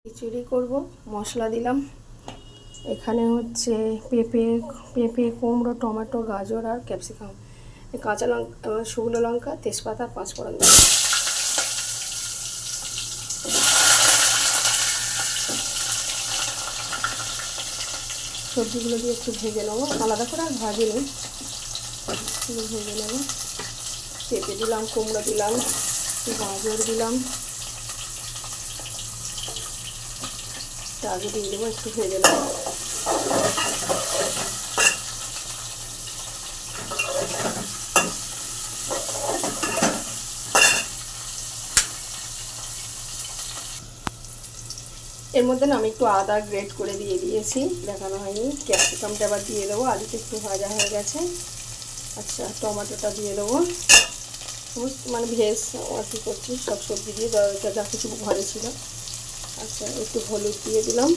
খিচুড়ি করব। মশলা দিলাম, এখানে হচ্ছে পেঁপে, কুমড়ো, টমেটো, গাজর আর ক্যাপসিকাম, কাঁচা লঙ্কা, শুকনো লঙ্কা, তেজপাতা, পাঁচফোড়ন দিলাম। সবজিগুলো দিয়ে একটু ভেজে নেবো, আলাদা করে আর ভাজিনি, ভেজে নেব। পেঁপে দিলাম, কুমড়ো দিলাম, গাজর দিলাম, আগে দিয়ে দেবো, একটু ভেজে নেব। এর মধ্যে না আমি একটু আদা গ্রেট করে দিয়ে দিয়েছি, দেখানো হয়নি। ক্যাপসিকামটা আবার দিয়ে দেবো, আলুটা একটু ভাজা হয়ে গেছে। আচ্ছা, টমেটোটা দিয়ে দেবো, মানে ভেজ আর কি করছি, সব সবজি দিয়ে যা কিছু ঘরে ছিল। আচ্ছা, একটু হলুদ দিয়ে দিলাম,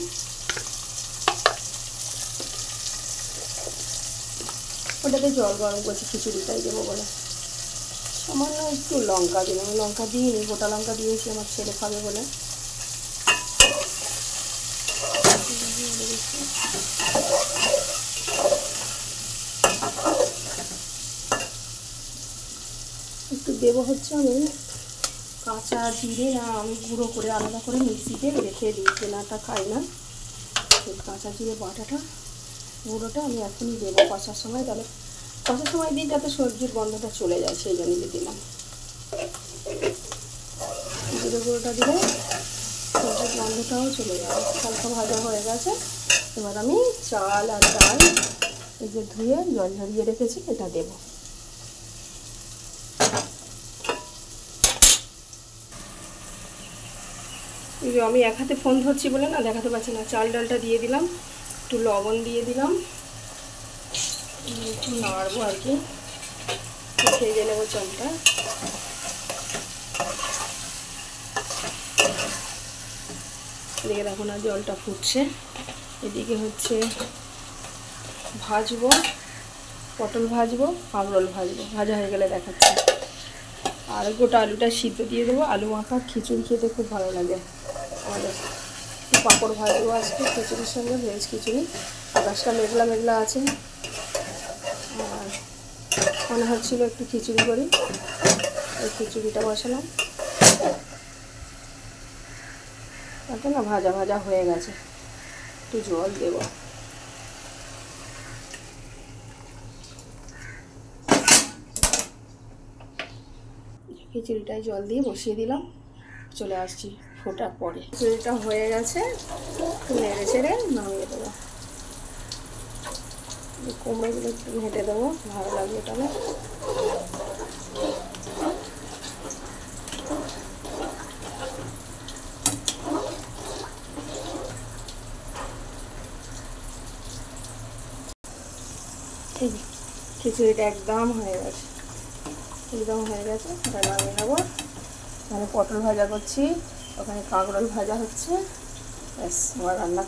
ওটাতে জল গরম করছি খিচুড়িটাই দেবো বলে। সামান্য একটু লঙ্কা দিলাম, লঙ্কা দিইনি, গোটা লঙ্কা দিয়েছি আমার ছেলে খাবে বলে। একটু দেবো হচ্ছে আমি কাঁচা জিরে, না আমি গুঁড়ো করে আলাদা করে মিক্সিতে রেখে দিই, কেনাটা খাই না। কাঁচা জিরে বাটাটা, গুঁড়োটা আমি এখনই দেবো কষার সময়, তাহলে কষার সময় দিই যাতে সবজির গন্ধটা চলে যায়, সেই জন্য দিলাম। জিরে গুঁড়োটা দিলে সবজির গন্ধটাও চলে যাবে। হালকা ভাজা হয়ে গেছে, এবার আমি চাল আর ডাল এই যে ধুয়ে জল ঝরিয়ে রেখেছি এটা দেবো। আমি এক হাতে ফোন ধরছি বলে না দেখাতে পারছি না। চাল ডালটা দিয়ে দিলাম, একটু লবণ দিয়ে দিলাম, একটু নাড়বো আর কি, ভেজে নেবো চালটা। এদিকে দেখো না জলটা ফুটছে, এদিকে হচ্ছে ভাজবো, পটল ভাজবো, কাঁকরোল ভাজবো, ভাজা হয়ে গেলে দেখাচ্ছি। আর গোটা আলুটা সিদ্ধ দিয়ে দেবো, আলু মাখা খিচুড়ি খেতে খুব ভালো লাগে আমাদের। পাঁপড় ভাজবো আজকে খিচুড়ির সঙ্গে, ভেজ খিচুড়ি। আকাশটা মেঘলা মেঘলা আছে, আর মনে হচ্ছিল একটু খিচুড়ি করি, এই খিচুড়িটা বসালাম। তাতে না ভাজা ভাজা হয়ে গেছে, একটু জল দেব। খিচুড়িটায় জল দিয়ে বসিয়ে দিলাম, চলে আসছি ফোটার পরে। খিচুড়িটা হয়ে গেছে, নেড়ে চেড়ে নামিয়ে দেবো। কুমড়োগুলো একটু ঘেঁটে দেবো, ভালো লাগবে তাহলে। খিচুড়িটা একদম হয়ে গেছে, এটা নামিয়ে নেবো। এখানে পটল ভাজা করছি, ওখানে কাঁকরোল ভাজা হচ্ছে, ব্যাস আমার রান্না।